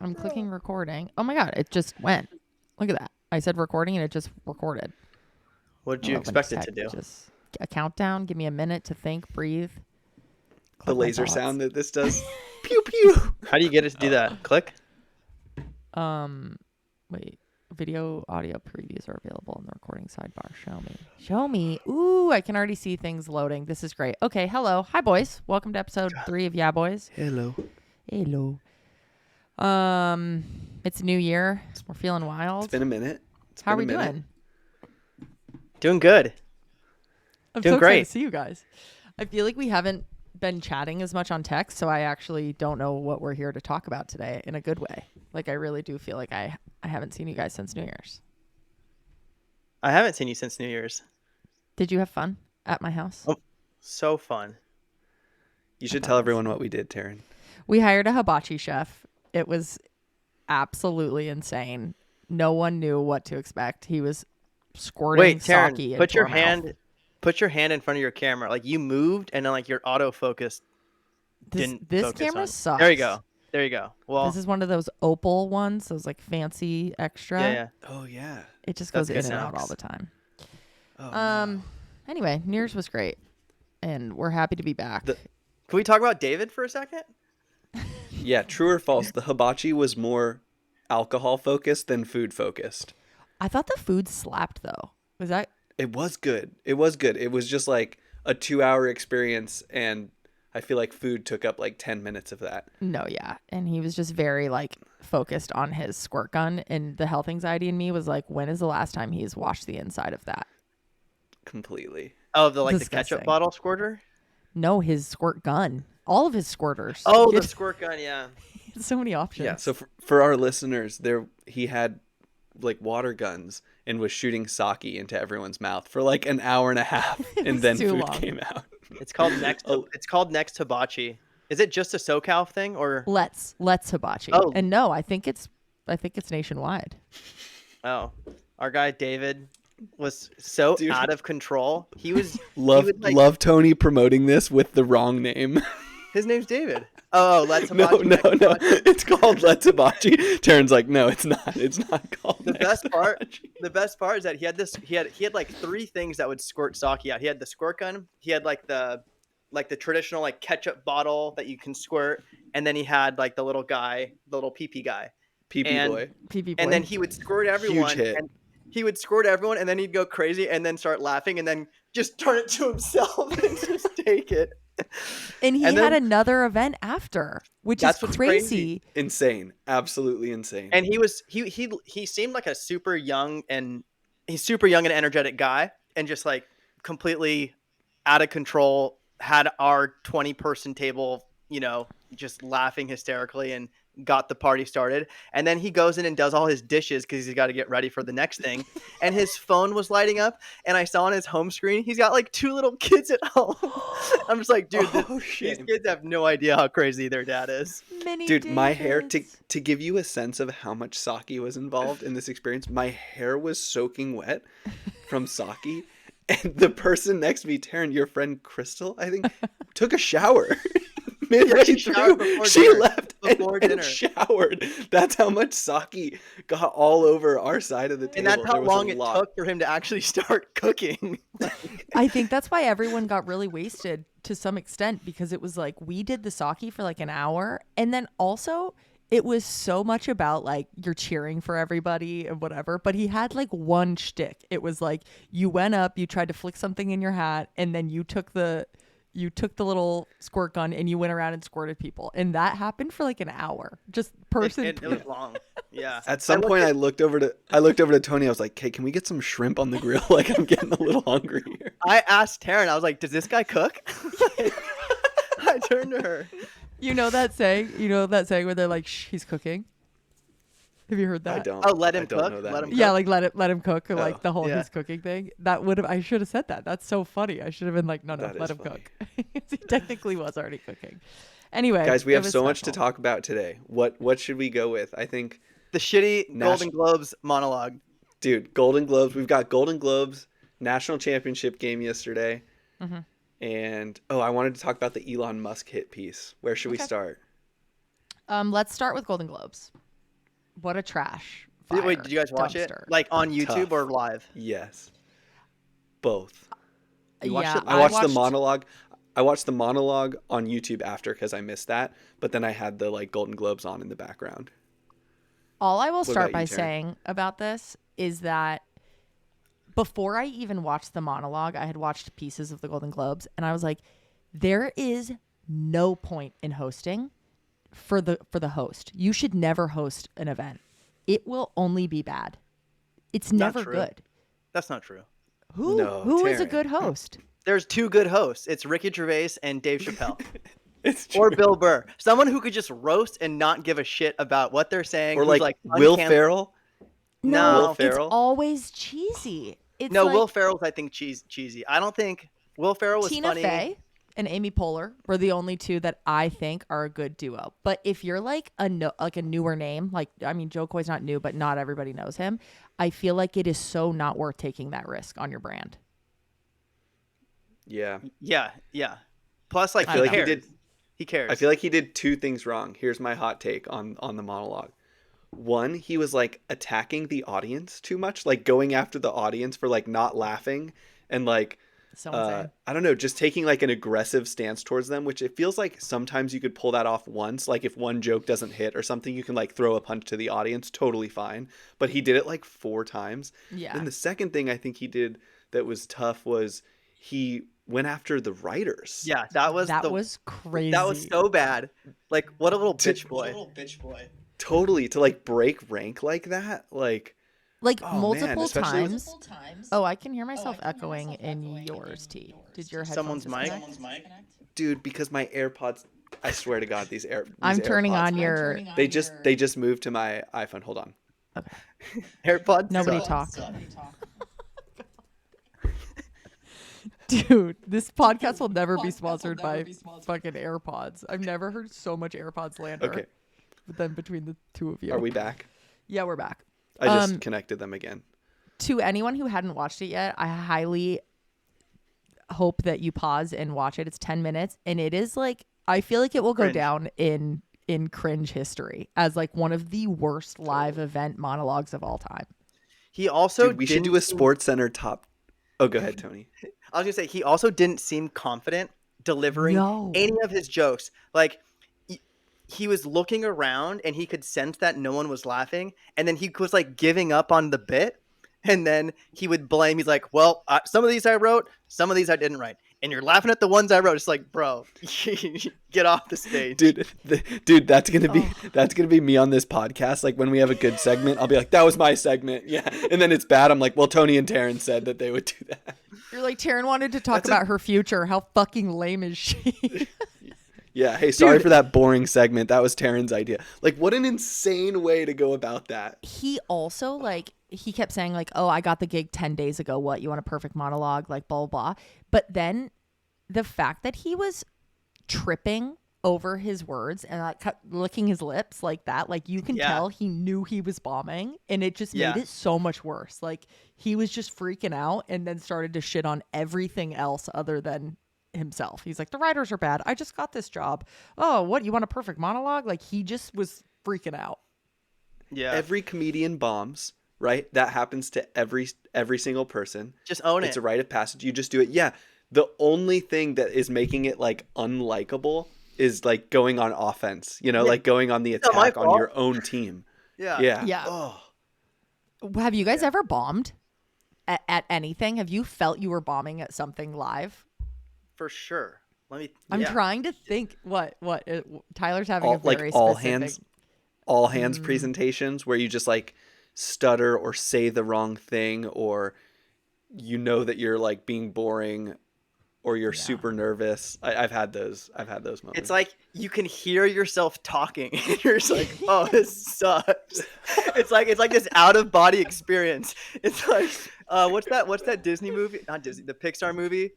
I'm clicking recording. Oh my God, it just went. Look at that. I said recording and it just recorded. What did I you love when expect it tech to do? Just a countdown. Give me a minute to think, breathe. The Collect my laser thoughts. sound that this does. Pew pew. How do you get it to do that? Click. Wait. Video, audio previews are available in the recording sidebar. Show me. Ooh, I can already see things loading. This is great. Okay, hello. Hi, boys. Welcome to episode 3 of Yeah Boys. Hello. It's New Year. We're feeling wild. It's been a minute. How are we doing? Doing good. I'm Doing so great. excited to see you guys. I feel like we haven't been chatting as much on text, so I actually don't know what we're here to talk about today in a good way. Like, I really do feel like I haven't seen you guys since New Year's. I haven't seen you since New Year's. Did you have fun at my house? Oh, so fun. You should tell everyone what we did, Taryn. We hired a hibachi chef. It was absolutely insane. No one knew what to expect. He was squirting sake Taryn, into put your our hand mouth. put your hand in front of your camera. Like you moved and then like your autofocus didn't This focus camera on. sucks. There you go. There you go. Well, This is one of those opal ones, those like fancy extra. yeah. Oh yeah. It just That's goes in good and out snacks. all the time. Oh, no. Anyway, New Year's was great, and we're happy to be back. Can we talk about David for a second? Yeah, true or false? The hibachi was more alcohol focused than food focused. I thought the food slapped though. Was that? It was good. It was good. It was just like a 2-hour experience, and I feel like food took up like 10 minutes of that. No, yeah. And he was just very like focused on his squirt gun, and the health anxiety in me was like, when is the last time he's washed the inside of that? Completely. Oh, the ketchup Disgusting. bottle squirter? No, his squirt gun. All of his squirters. Oh, He the had squirt gun, yeah. so many options. Yeah, so for our listeners, he had like water guns and was shooting sake into everyone's mouth for like an hour and a half, and was then too food long. came out. It's called next Oh. it's called Next Hibachi. Is it just a SoCal thing or Let's hibachi. Oh. And no, I think it's nationwide. oh, our guy David was so Dude. out of control. He was Love he would, like, love Tony promoting this with the wrong name. His name's David. Oh, Let's No, Hibachi. no, Next no. Hibachi. It's called Let's Hibachi. Taryn's like, no, it's not. It's not called The Next best part is that he had like 3 things that would squirt sake out. He had the squirt gun, he had like the traditional like ketchup bottle that you can squirt, and then he had like the little pee-pee guy. PP And- boy. PB boy. And then he would squirt everyone. Huge hit. And he would squirt everyone, and then he'd go crazy, and then start laughing, and then just turn it to himself and just take it. And he And had then- another event after, which That's is what's crazy. Insane. Absolutely insane. And he seemed like a super young and energetic guy, and just like completely out of control. Had our 20-person table, just laughing hysterically, and got the party started. And then he goes in and does all his dishes because he's got to get ready for the next thing. And his phone was lighting up, and I saw on his home screen he's got like 2 little kids at home. I'm just like, dude, Oh, these shit. kids have no idea how crazy their dad is. Mini Dude, my hair, Davids. to give you a sense of how much sake was involved in this experience, my hair was soaking wet from sake. And the person next to me, Taryn, your friend Crystal, I think, took a shower. Midway she showered through, before she dinner. left Before and dinner. showered. That's how much sake got all over our side of the table. And that's how There was a long it lot. took for him to actually start cooking. I think that's why everyone got really wasted to some extent, because it was like we did the sake for like an hour, and then also it was so much about like you're cheering for everybody and whatever. But he had like one shtick. It was like you went up, you tried to flick something in your hat, and then you took the little squirt gun and you went around and squirted people, and that happened for like an hour. Just person. It was long. Yeah. At some point, I looked over to Tony. I was like, "Hey, can we get some shrimp on the grill? Like, I'm getting a little hungry here." I asked Taryn, I was like, does this guy cook? I turned to her. You know that saying where they're like, shh, he's cooking. Have you heard that? I don't. Oh, let him I don't cook? know that Let him one. Yeah, like let him cook, or like Oh, the whole yeah. his cooking thing. I should have said that. That's so funny. I should have been like, no, That let is him funny. cook. He technically was already cooking. Anyway, Guys, we it have was so much to special. talk about today. What should we go with? I think, The shitty Golden Globes monologue. dude, Golden Globes. We've got Golden Globes, national championship game yesterday, Mm-hmm. and I wanted to talk about the Elon Musk hit piece. Where should we Okay. start? Let's start with Golden Globes. What a trash Wait, fire did you guys watch it? dumpster. Like on YouTube Tough. or live? Yes. Both. You watched Yeah, it I watched the monologue. I watched the monologue on YouTube after because I missed that, but then I had the like Golden Globes on in the background. All I will What start about you, by Taryn? saying about this is that before I even watched the monologue, I had watched pieces of the Golden Globes, and I was like, there is no point in hosting for the host. You should never host an event. It will only be bad. It's Not never true. good. That's not true. No, Who is a Taryn. good host? There's two good hosts. It's Ricky Gervais and Dave Chappelle. It's Or true. Bill Burr. Someone who could just roast and not give a shit about what they're saying. Or who's like Will Ferrell. No, No. Will Ferrell? it's always cheesy. It's No, like Will Ferrell's I think cheesy. I don't think Will Ferrell was Tina funny. Fey and Amy Poehler were the only two that I think are a good duo. But if you're like a newer name, like I mean, Joe Coy's not new, but not everybody knows him. I feel like it is so not worth taking that risk on your brand. Yeah. Yeah. Plus, like, I feel he like cares. he did. He cares. I feel like he did two things wrong. Here's my hot take on the monologue. One, he was like attacking the audience too much, like going after the audience for like not laughing and like Someone say. I don't know, just taking like an aggressive stance towards them, which it feels like sometimes you could pull that off once. Like if one joke doesn't hit or something, you can like throw a punch to the audience, totally fine. But he did it like 4 times. Yeah. Then the second thing I think he did that was tough was he went after the writers. Yeah, that was crazy. That was so bad. Like, what a little bitch boy. Totally, to like break rank like that, like oh, multiple man, especially with- times. Oh, I can hear myself echoing in yours, T. Did your headphones Someone's mic? disconnect? dude, because my AirPods, I swear to God, these I'm turning AirPods, on your. They just moved to my iPhone. Hold on. Okay. AirPods. Nobody suck. talk. Dude, this podcast will never be sponsored by fucking AirPods. I've never heard so much AirPods slander. Okay, Than between the two of you. are we back? Yeah, we're back. I just connected them again. To anyone who hadn't watched it yet, I highly hope that you pause and watch it. It's 10 minutes, and it is like I feel like it will go Cringe. down in cringe history as like one of the worst live event monologues of all time. He also Dude, we should do a Sports Center top. Oh, go ahead, Tony. I was gonna say he also didn't seem confident delivering No. any of his jokes. Like he was looking around and he could sense that no one was laughing, and then he was like giving up on the bit, and then he would blame. He's like, "Well, some of these I wrote, some of these I didn't write, and you're laughing at the ones I wrote." It's like, bro, get off the stage, Dude, that's gonna be me on this podcast. Like when we have a good segment, I'll be like, "That was my segment," yeah, and then it's bad. I'm like, "Well, Tony and Taryn said that they would do that." You're like, Taryn wanted to talk about her future. How fucking lame is she? Yeah, hey, sorry for that boring segment. That was Taryn's idea. Like, what an insane way to go about that. He also he kept saying like, "Oh, I got the gig 10 days ago. What, you want a perfect monologue?" Like blah blah blah. But then the fact that he was tripping over his words and like licking his lips like that, like you can tell he knew he was bombing, and it just made it so much worse. Like he was just freaking out and then started to shit on everything else other than himself. He's like, "The writers are bad. I just got this job. Oh, what, you want a perfect monologue?" Like he just was freaking out. Yeah, Every comedian bombs, right? That happens to every single person. just own it. It's a rite of passage. You just do it. Yeah. The only thing that is making it like unlikable is like going on offense, like going on the not my attack on fault. your own team. Yeah. Yeah. Oh, Have you guys ever bombed at anything? Have you felt you were bombing at something live? For sure. I'm trying to think. What? Tyler's having a very all specific. hands presentations where you just like stutter or say the wrong thing, or that you're like being boring, or you're super nervous. I've had those moments. It's like you can hear yourself talking, and you're just like, "Oh, this sucks." It's like this out of body experience. It's like, what's that Disney movie? Not Disney, the Pixar movie,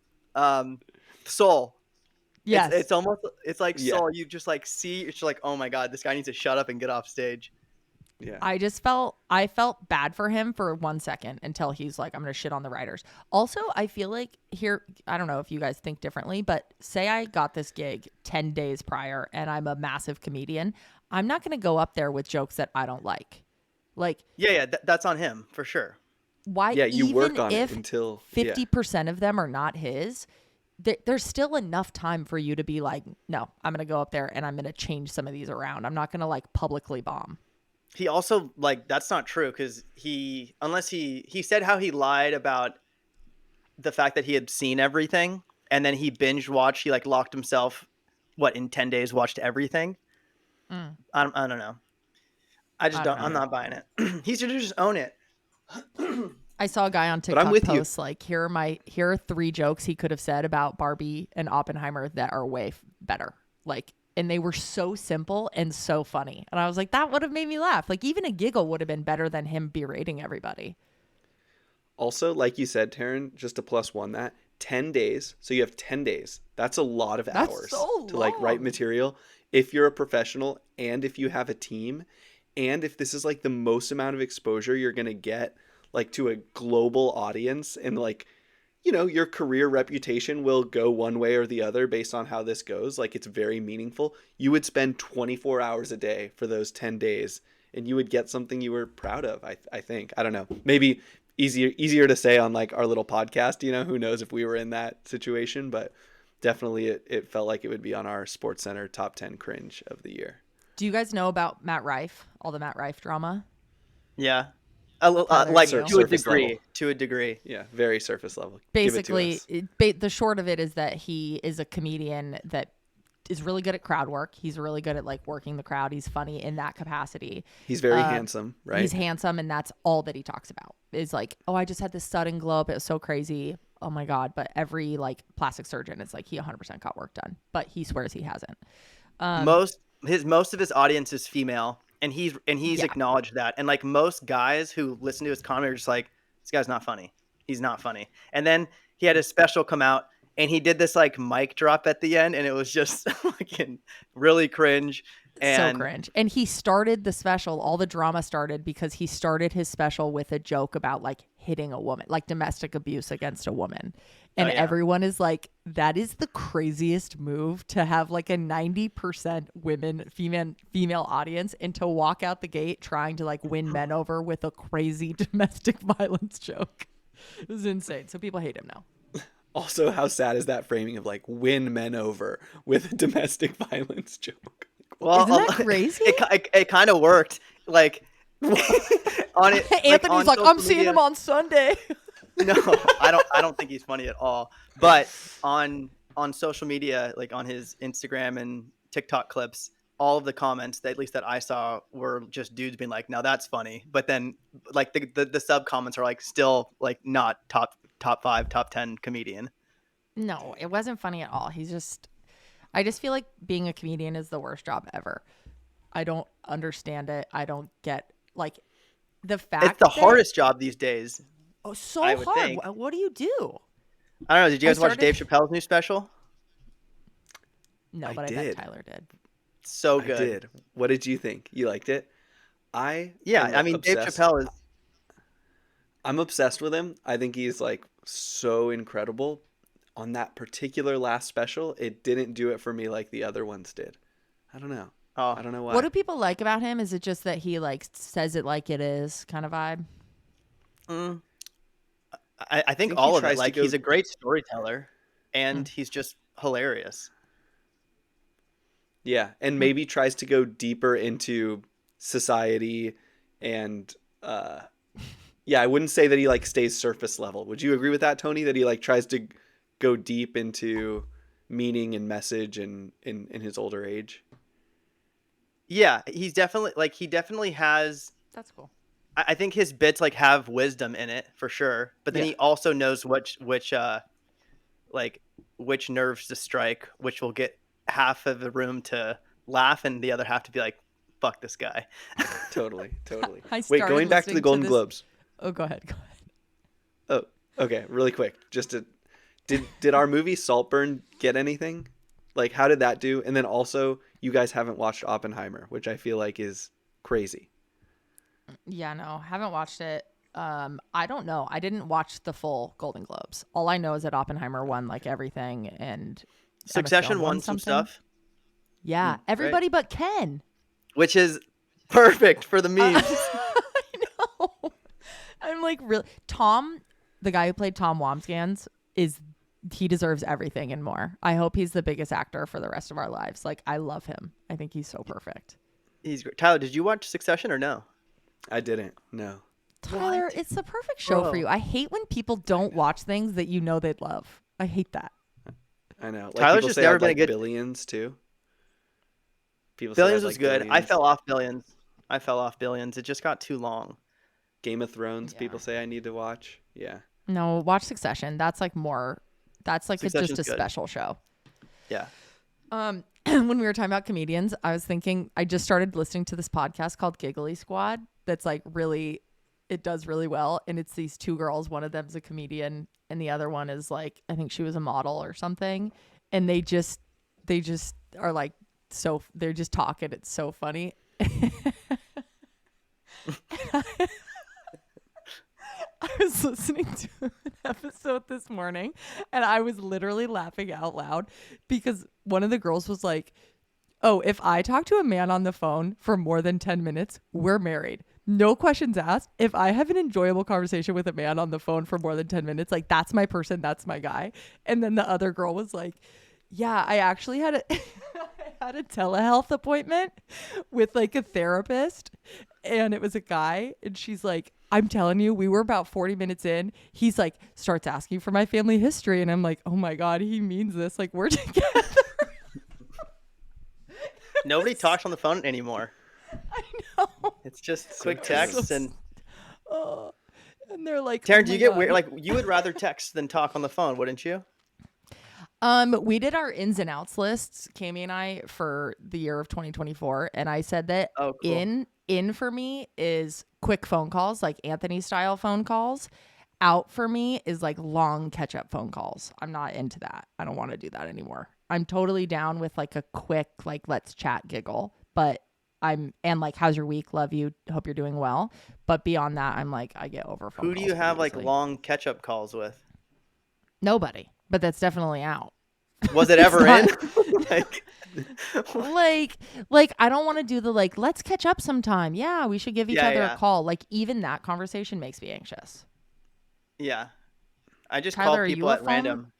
Soul. Yes. It's almost like Yeah. Soul. You just like see, it's like, oh my god, this guy needs to shut up and get off stage. Yeah. I felt bad for him for 1 second until he's like, "I'm going to shit on the writers." Also, I feel like here, I don't know if you guys think differently, but say I got this gig 10 days prior and I'm a massive comedian, I'm not going to go up there with jokes that I don't like. Like, Yeah, that's on him for sure. why, Yeah, you even work on if it until 50% of them are not his, there's still enough time for you to be like, no, I'm going to go up there and I'm going to change some of these around. I'm not going to like publicly bomb. He also like that's not true because he said how he lied about the fact that he had seen everything and then he binge watched. He like locked himself in 10 days watched everything. Mm, I don't know. I just I don't don't. know. I'm not buying it. He should just own it. I saw a guy on But I'm TikTok with you. post like, here are 3 jokes he could have said about Barbie and Oppenheimer that are way better. Like, and they were so simple and so funny. And I was like, that would have made me laugh. Like, even a giggle would have been better than him berating everybody. Also, like you said, Taryn, just to plus one that 10 days. So you have 10 days. That's a lot of That's hours so to like write long. material if you're a professional and if you have a team and if this is like the most amount of exposure you're going to get like to a global audience and like your career reputation will go one way or the other based on how this goes. Like it's very meaningful. You would spend 24 hours a day for those 10 days and you would get something you were proud of. I think, I don't know, maybe easier to say on like our little podcast, who knows if we were in that situation, but definitely it felt like it would be on our Sports Center top 10 cringe of the year. Do you guys know about Matt Rife? All the Matt Rife drama? Yeah, Tyler, like you? to a Surface degree. level. To a degree. Yeah, very surface level. Basically, Give it to us. the short of it is that he is a comedian that is really good at crowd work. He's really good at like working the crowd. He's funny in that capacity. He's very handsome, right? He's handsome, and that's all that he talks about. Is like, oh, I just had this sudden glow up. It was so crazy. Oh my god! But every like plastic surgeon, it's like he 100% got work done, but he swears he hasn't. Most of his audience is female, and he's Yeah. acknowledged that. And like most guys who listen to his comedy are just like, this guy's not funny. He's not funny. And then he had his special come out, and he did this like mic drop at the end, and it was just fucking really cringe. And So cringe. And he started the special, all the drama started because he started his special with a joke about like hitting a woman, like domestic abuse against a woman. And yeah. everyone is like, that is the craziest move to have like a 90% female audience and to walk out the gate trying to like win men over with a crazy domestic violence joke. It was insane. So people hate him now. Also, how sad is that framing of like win men over with a domestic violence joke? well, Isn't that crazy? It kind of worked. Like on it, Anthony's like, I'm seeing him on Sunday. No, I don't think he's funny at all. But on social media, like on his Instagram and TikTok clips, all of the comments, that, at least that I saw, were just dudes being like, "Now that's funny." But then, like the sub comments are like still like not top 5, top 10 comedian. No, it wasn't funny at all. I just feel like being a comedian is the worst job ever. I don't understand it. I don't get like the fact It's the that, hardest job these days. Oh, so I would hard. think. What do you do? I don't know. Did you guys watch started- Dave Chappelle's new special? No, I but I did. bet Tyler did. So I good. did. What did you think? You liked it? Yeah, I mean, Dave obsessed. Chappelle is. I'm obsessed with him. I think he's like so incredible. On that particular last special, it didn't do it for me like the other ones did. I don't know. Oh, I don't know why. What do people like about him? Is it just that he like says it like it is kind of vibe? I think he all of tries it. to Like go- he's a great storyteller, and he's just hilarious. Yeah, and maybe tries to go deeper into society and yeah, I wouldn't say that he like stays surface level. Would you agree with that, Tony? That he like tries to go deep into meaning and message in his older age? Yeah, he's definitely he definitely has. That's cool. I think his bits like have wisdom in it for sure, but then Yeah. he also knows which nerves to strike, which will get half of the room to laugh and the other half to be like, "Fuck this guy." Totally. I Wait, started going back to the listening to Golden this- Globes. Oh, go ahead. Oh, okay, really quick. Did our movie Saltburn get anything? Like, how did that do? And then also, you guys haven't watched Oppenheimer, which I feel like is crazy. Yeah, no, haven't watched it. I don't know. I didn't watch the full Golden Globes. All I know is that Oppenheimer won like everything, and Emma Succession Stone won some something. stuff, Yeah, everybody but Ken. which is perfect for the memes. like, really, Tom, the guy who played Tom Wambsgans, he deserves everything and more. I hope he's the biggest actor for the rest of our lives. Like, I love him. I think he's so perfect. He's great. Tyler, did you watch Succession or no? I didn't. No. Tyler, it's the perfect show for Bro. you. I hate when people don't watch things that you know they'd love. I hate that. I know. Like Tyler's people just say never I'd been a like good- Billions too. People say Billions I'd was like good. I Billions. fell off Billions. It just got too long. Game of Thrones. Yeah. People say I need to watch. Yeah. No, watch Succession. That's like more. That's like just a Succession's good. special show. Yeah. When we were talking about comedians, I was thinking I just started listening to this podcast called Giggly Squad. That's like really, it does really well, and it's these two girls. One of them's a comedian, and the other one is like, I think she was a model or something, and they just are like, so they're just talking. It's so funny. I was listening to an episode this morning and I was literally laughing out loud because one of the girls was like, oh, if I talk to a man on the phone for more than 10 minutes, we're married. No questions asked. If I have an enjoyable conversation with a man on the phone for more than 10 minutes, like that's my person, that's my guy. And then the other girl was like, yeah, I actually had I had a telehealth appointment with like a therapist and it was a guy and she's like, I'm telling you, we were about 40 minutes in. He's like, starts asking for my family history. And I'm like, oh my God, he means this. Like we're together. Nobody talks on the phone anymore. I know. It's just So quick true. texts and Oh, and they're like, Taryn, oh do my you get God. weird? Like you would rather text than talk on the phone, wouldn't you? We did our ins and outs lists, Cami and I, for the year of 2024, and I said that Oh, cool. in for me is quick phone calls, like Anthony style phone calls. Out for me is like long catch up phone calls. I'm not into that. I don't want to do that anymore. I'm totally down with like a quick like let's chat giggle, but and like how's your week? Love you. Hope you're doing well. But beyond that, I'm like I get over phone Who do calls you have pretty like easily. long catch-up calls with? Nobody. But that's definitely out. Was it ever in? like I don't want to do the like let's catch up sometime. Yeah, we should give each Yeah, other yeah. a call. Like even that conversation makes me anxious. Yeah. I just Tyler, call are people you a at phone- random.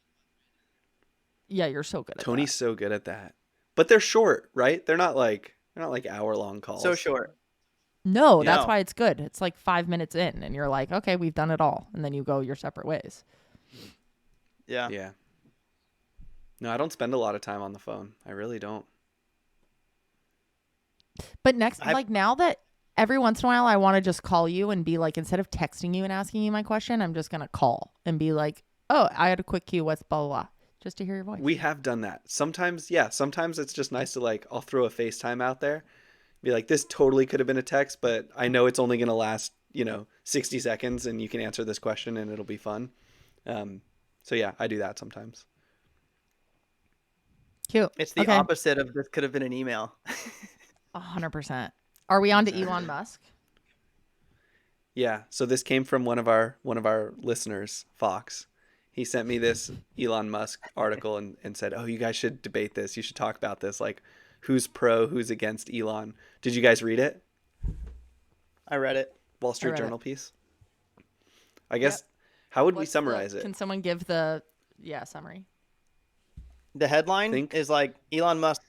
Yeah, you're so good at Tony's so good at that. But they're short, right? They're not like hour-long calls. So short. that. No, that's No. why it's good. It's like 5 minutes in and you're like, okay, we've done it all. And then you go your separate ways. Yeah. Yeah. No, I don't spend a lot of time on the phone. I really don't. But I- like now that every once in a while I want to just call you and be like, instead of texting you and asking you my question, I'm just going to call and be like, oh, I had a quick cue. What's blah, blah, blah, just to hear your voice. We have done that. Sometimes, yeah, sometimes it's just nice to like, I'll throw a FaceTime out there. Be like, this totally could have been a text, but I know it's only going to last, 60 seconds and you can answer this question and it'll be fun. So yeah, I do that sometimes. Cute. It's the Okay. opposite of this could have been an email. 100%. Are we on to Elon Musk? Yeah. So this came from one of our listeners, Fox. He sent me this Elon Musk article and said, "Oh, you guys should debate this. You should talk about this. Like, who's pro, who's against Elon?" Did you guys read it? I read it. Wall Street read Journal piece. I guess. How would we What's summarize it? Can someone give the summary? The headline Think- is like Elon Musk.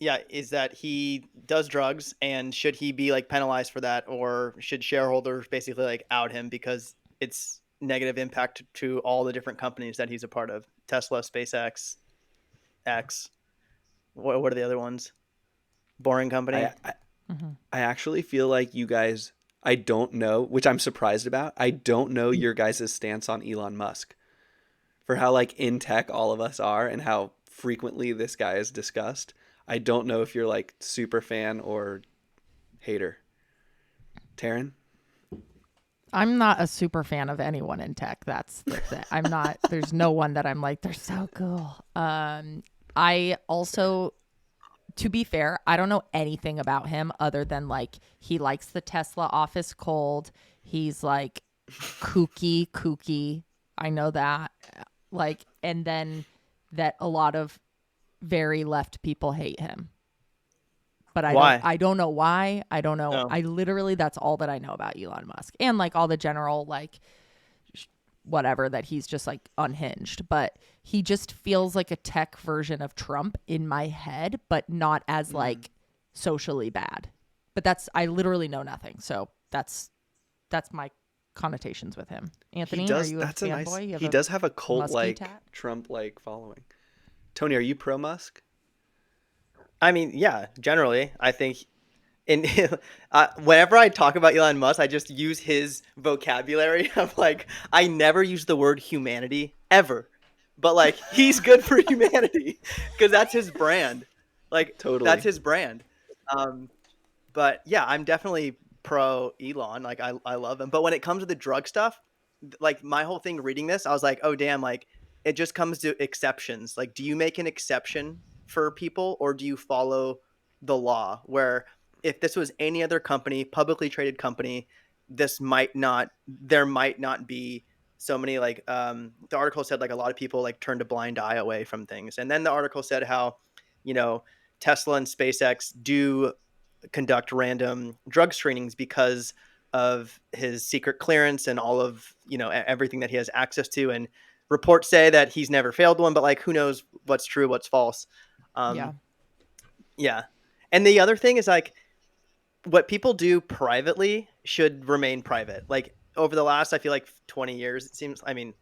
Yeah, is that he does drugs and should he be like penalized for that, or should shareholders basically like out him because it's negative impact to all the different companies that he's a part of? Tesla, SpaceX, X. What are the other ones? Boring Company. I actually feel like you guys, I don't know, which I'm surprised about. I don't know your guys' stance on Elon Musk for how like in tech all of us are and how frequently this guy is discussed. I don't know if you're like super fan or hater. Taryn? I'm not a super fan of anyone in tech. That's the thing. I'm not. There's no one that I'm like, they're so cool. I also, to be fair, I don't know anything about him other than like he likes the Tesla office cold. He's like kooky. I know that. Like, and then that a lot of very left people hate him. but Why? I don't know why. I don't know. No. I literally, that's all that I know about Elon Musk, and like all the general like whatever, that he's just like unhinged, but he just feels like a tech version of Trump in my head, but not as like socially bad. But that's, I literally know nothing. So that's my connotations with him. He Anthony, are does. you a That's a nice. fanboy? You have He a does have a cult Muskie like tat? Trump like following. Tony, are you pro Musk? I mean, yeah, generally, I think in whenever I talk about Elon Musk, I just use his vocabulary of like I never use the word humanity ever, but like he's good for humanity because that's his brand. Like that's Totally. his brand. Um, but yeah, I'm definitely pro Elon. Like I love him. But when it comes to the drug stuff, like my whole thing reading this, I was like, oh damn, like it just comes to exceptions. Like, do you make an exception for people or do you follow the law? Where if this was any other company, publicly traded company, there might not be so many like the article said like a lot of people like turned a blind eye away from things. And then the article said how, you know, Tesla and SpaceX do conduct random drug screenings because of his secret clearance and all of everything that he has access to, and reports say that he's never failed one, but like who knows what's true, what's false. Yeah. um yeah. And the other thing is like what people do privately should remain private. Like over the last, I feel like 20 years, it seems, I mean,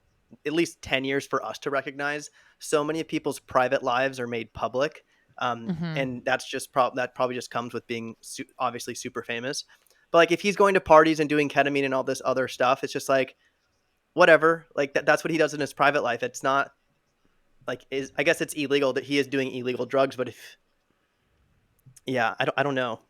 at least 10 years for us to recognize so many of people's private lives are made public. Mm-hmm. And that's just that probably just comes with being obviously super famous. But like if he's going to parties and doing ketamine and all this other stuff, it's just like, whatever, like that's what he does in his private life. It's not like, I guess it's illegal that he is doing illegal drugs, but if, yeah, I don't know.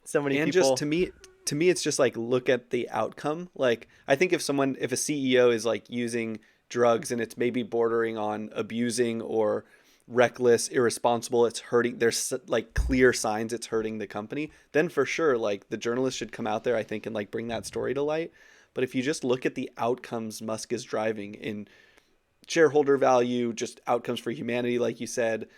So many And just people. to me it's just like look at the outcome. Like I think if a CEO is like using drugs and it's maybe bordering on abusing or reckless, irresponsible, it's hurting, there's like clear signs it's hurting the company, then for sure like the journalist should come out there, I think, and like bring that story to light. But if you just look at the outcomes Musk is driving in shareholder value, just outcomes for humanity, like you said,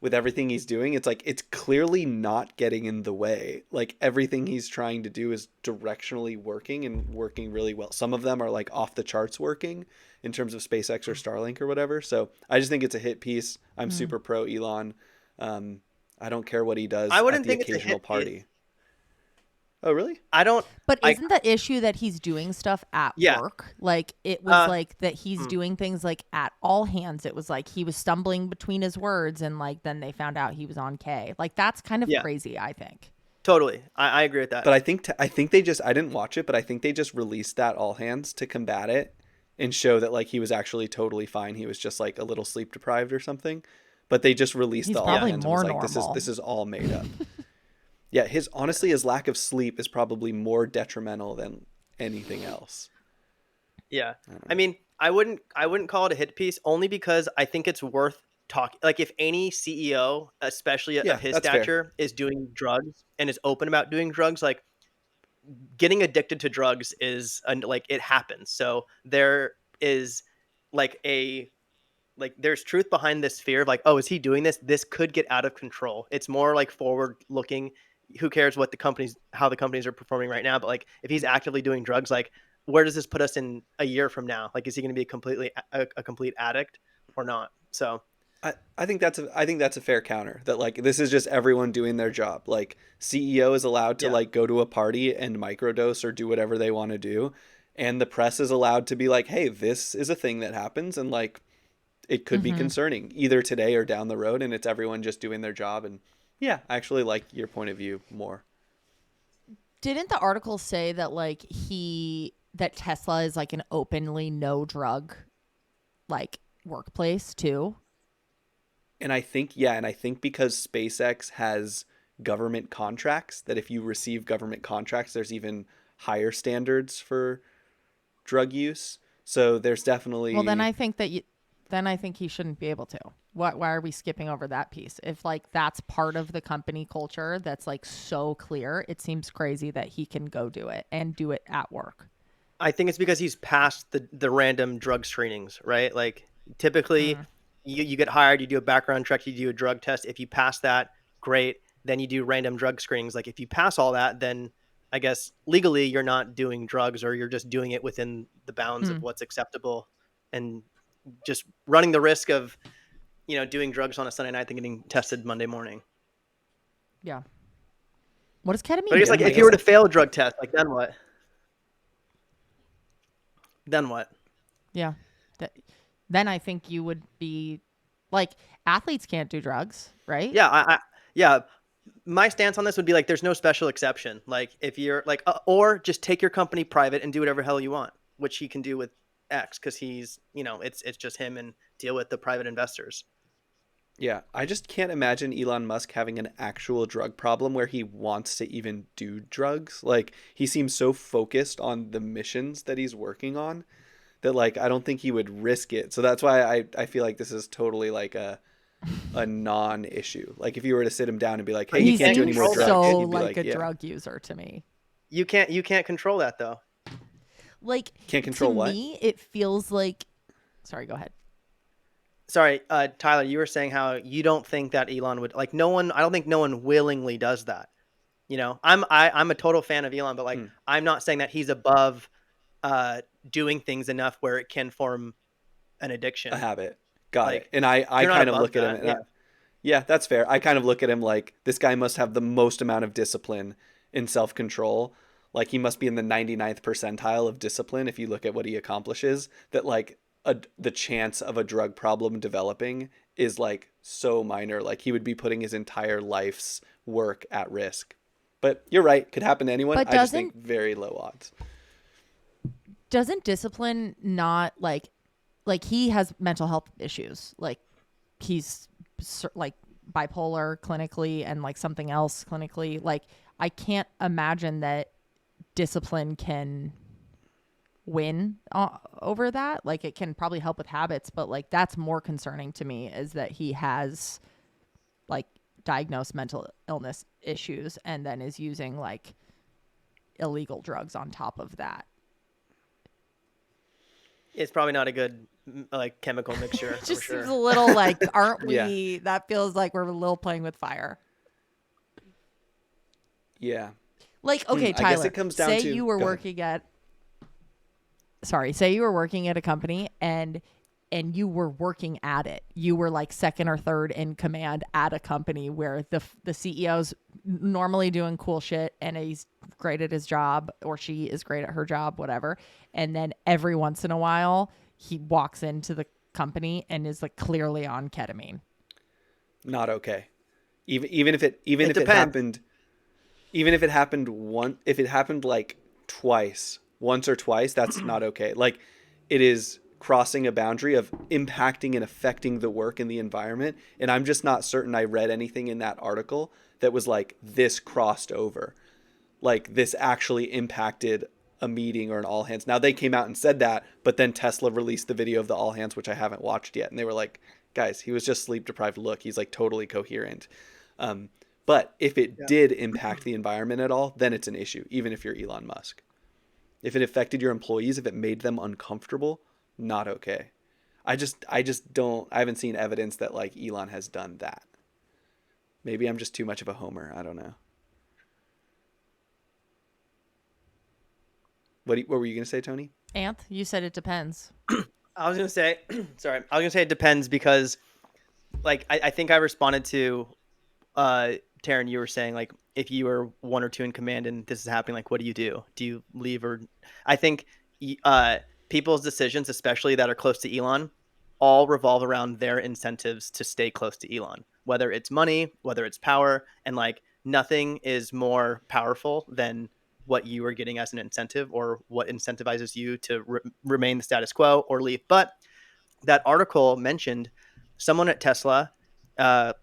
with everything he's doing, it's like it's clearly not getting in the way. Like everything he's trying to do is directionally working and working really well. Some of them are like off the charts working in terms of SpaceX or Starlink or whatever. So I just think it's a hit piece. I'm Mm. super pro Elon. I don't care what he I does at wouldn't the think it's a occasional hit piece. party. Oh, really? I don't. But I isn't the issue that he's doing stuff at Yeah. work? Like it was Uh. like that he's hmm. doing things like at all hands. It was like he was stumbling between his words and like then they found out he was on K. Like that's kind of Yeah. crazy, I think. Totally. I agree with that. But I think they just, I didn't watch it, but I think they just released that all hands to combat it and show that like he was actually totally fine. He was just like a little sleep deprived or something. But they just released He's the all probably hands and was more like, normal. this is all made up. Yeah, his lack of sleep is probably more detrimental than anything else. Yeah. I don't I know. mean, I wouldn't call it a hit piece only because I think it's worth talking. Like if any CEO, especially Yeah, of his that's fair. stature, is doing drugs and is open about doing drugs, like getting addicted to drugs is like it happens. So there is like there's truth behind this fear of like, oh, is he doing this? This could get out of control. It's more like forward looking. Who cares what how the companies are performing right now? But like, if he's actively doing drugs, like, where does this put us in a year from now? Like, is he going to be a complete addict or not? So I think that's a fair counter that like this is just everyone doing their job. Like CEO is allowed to yeah, like go to a party and microdose or do whatever they want to do, and the press is allowed to be like, hey, this is a thing that happens and like it could be Mm-hmm. concerning either today or down the road, and it's everyone just doing their job. And yeah, I actually like your point of view more. Didn't the article say that like that Tesla is like an openly no drug like workplace too? And I think because SpaceX has government contracts, that if you receive government contracts, there's even higher standards for drug use. So there's Well, then definitely, I think that then I think he shouldn't be able to. Why are we skipping over that piece? If like that's part of the company culture that's like so clear, it seems crazy that he can go do it and do it at work. I think it's because he's passed the random drug screenings, right? Like typically Mm. you get hired, you do a background check, you do a drug test. If you pass that, great. then you do random drug screenings. Like if you pass all that, then I guess legally you're not doing drugs, or you're just doing it within the bounds of Hmm. what's acceptable, and just running the risk of, doing drugs on a Sunday night and getting tested Monday morning. Yeah. What does But I ketamine guess do? like I if you guess were to fail a drug test, like then what? Then what? Yeah. Th- then I think you would be like, athletes can't do drugs, right? Yeah, yeah. My stance on this would be like, there's no special exception. Like if you're like, or just take your company private and do whatever hell you want, which he can do with X, because he's, it's just him, and deal with the private investors. Yeah, I just can't imagine Elon Musk having an actual drug problem where he wants to even do drugs. Like, he seems so focused on the missions that he's working on that, like, I don't think he would risk it. So that's why I feel like this is totally like a non-issue. Like, if you were to sit him down and be like, hey, But you He can't do any seems more control that. drugs, so he'd be like like, a yeah. drug user to me. You can't control that though. Like, Can't control to what? me, it feels like. Sorry, go ahead. Sorry, Tyler, you were saying how you don't think that Elon would, like, no one. I don't think no one willingly does that. I'm a total fan of Elon, but like, Hmm. I'm not saying that he's above doing things enough where it can form an A addiction. habit. Got it. Like, And I you're not kind of above look at him that. and Yeah. yeah, that's fair. I kind of look at him like this guy must have the most amount of discipline in self-control. Like he must be in the 99th percentile of discipline if you look at what he accomplishes, that like the chance of a drug problem developing is like so minor. Like he would be putting his entire life's work at risk. But you're right, could happen to anyone. But I just think very low odds. doesn't discipline not like he has mental health issues. Like he's like bipolar clinically and like something else clinically. Like I can't imagine that discipline can win over that. Like it can probably help with habits, but like that's more concerning to me, is that he has like diagnosed mental illness issues and then is using like illegal drugs on top of that. It's probably not a good like chemical mixture. It I'm just sure. seems a little like, aren't Yeah. we? That feels like we're a little playing with fire. Yeah. Like, okay, I guess Tyler, it comes down say to you were go ahead. working at, sorry, say you were working at a company and you were working at it. You were like second or third in command at a company where the CEO's normally doing cool shit and he's great at his job, or she is great at her job, whatever. And then every once in a while, he walks into the company and is like clearly on ketamine. Not okay. Even if it Depends. happened, even if it happened if it happened like once or twice, that's not okay. Like it is crossing a boundary of impacting and affecting the work and the environment. And I'm just not certain I read anything in that article that was like this crossed over. Like this actually impacted a meeting or an all hands. Now they came out and said that, but then Tesla released the video of the all hands, which I haven't watched yet. And they were like, guys, he was just sleep deprived. Look, he's like totally coherent. Um, but if it Yeah. did impact the environment at all, then it's an issue, even if you're Elon Musk. If it affected your employees, if it made them uncomfortable, not okay. I just don't, I haven't seen evidence that like Elon has done that. Maybe I'm just too much of a homer. I don't know. What were you going to say, Tony? Anth, you said it depends. I was gonna say, sorry, I was gonna say it depends, because, like, I think I responded to, Taryn. You were saying like, if you were one or two in command and this is happening, like, what do you do? Do you leave, or? I think, people's decisions, especially that are close to Elon, all revolve around their incentives to stay close to Elon. Whether it's money, whether it's power, and like nothing is more powerful than what you are getting as an incentive, or what incentivizes you to remain the status quo or leave. But that article mentioned someone at Tesla, uh,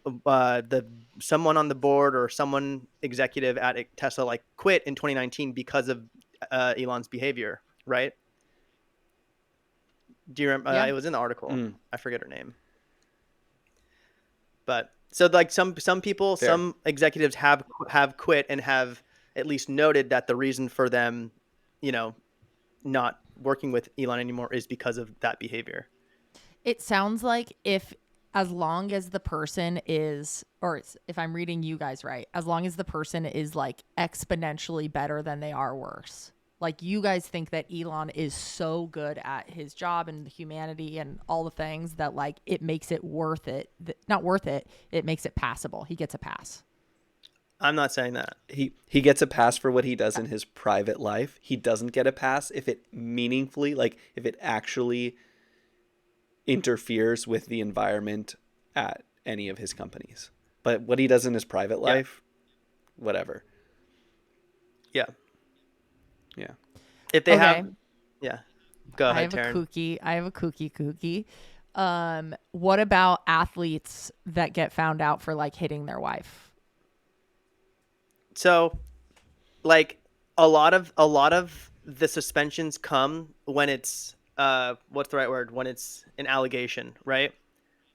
the someone on the board or someone executive at Tesla like quit in 2019 because of Elon's behavior, right? Do you remember? Yeah. It was in the article. Mm, I forget her name. But so like some people, fair. some executives have quit and have at least noted that the reason for them, you know, not working with Elon anymore is because of that behavior. It sounds like if as long as the person is, or if I'm reading you guys right, as long as the person is like exponentially better than they are worse. Like you guys think that Elon is so good at his job and the humanity and all the things that like it makes it worth it. Not worth it. It makes it passable. He gets a pass. I'm not saying that. He gets a pass for what he does in his private life. He doesn't get a pass if it meaningfully, like if it actually interferes with the environment at any of his companies. But what he does in his private Yeah. life, whatever. Yeah. Yeah. If they Okay. have, yeah. Go I ahead, have Taryn. I have a kooky. What about athletes that get found out for like hitting their wife? So, like a lot of the suspensions come when it's what's the right word? When it's an allegation, right?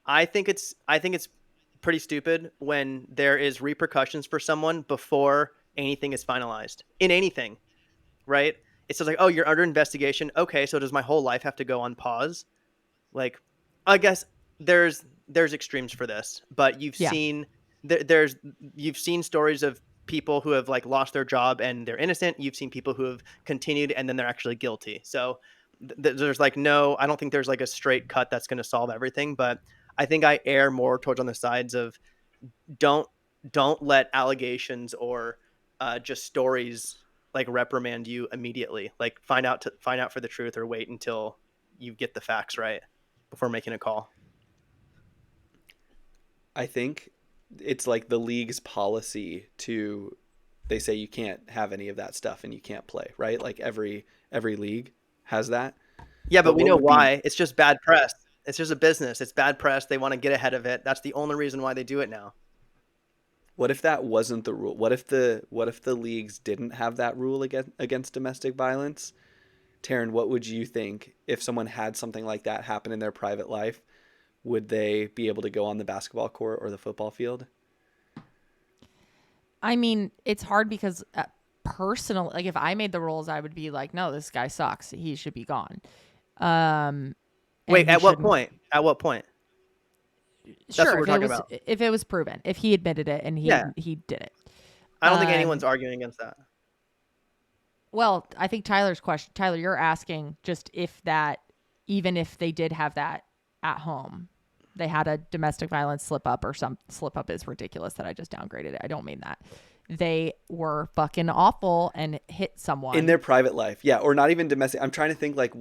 I think it's pretty stupid when there is repercussions for someone before anything is finalized in anything, right? It's just like, oh, you're under investigation. Okay, so does my whole life have to go on pause? Like, I guess there's extremes for this, but Yeah. there's you've seen stories of people who have like lost their job and they're innocent. You've seen people who have continued and then they're actually guilty. So there's like no, I don't think there's like a straight cut that's going to solve everything, but I think I err more towards on the sides of don't don't let allegations or just stories like reprimand you immediately. Like find out for the truth or wait until you get the facts right before making a call. I think it's like the league's policy to they say you can't have any of that stuff and you can't play, right? Like every league has that. Yeah, but But we what know would be why. It's just bad press. It's just a business. It's bad press. They want to get ahead of it. That's the only reason why they do it now. what if that wasn't the rule? What if the leagues didn't have that rule against domestic violence? Taryn, what would you think if someone had something like that happen in their private life? Would they be able to go on the basketball court or the football field? I mean, it's hard because personal, like if I made the rules, I would be like, no, this guy sucks. He should be gone. Um, and Wait, he at what shouldn't. point? At what point? That's what Sure, we're talking about. if it was proven, if he admitted it and Yeah, he did it. I don't think anyone's Um, arguing against that. well, I think Tyler's question, Tyler, you're asking just if that, even if they did have that at home, they had a domestic violence slip up or some slip up is ridiculous that I just downgraded it. I don't mean that. They were fucking awful and hit In someone their private life, yeah, or not even domestic. I'm trying to think like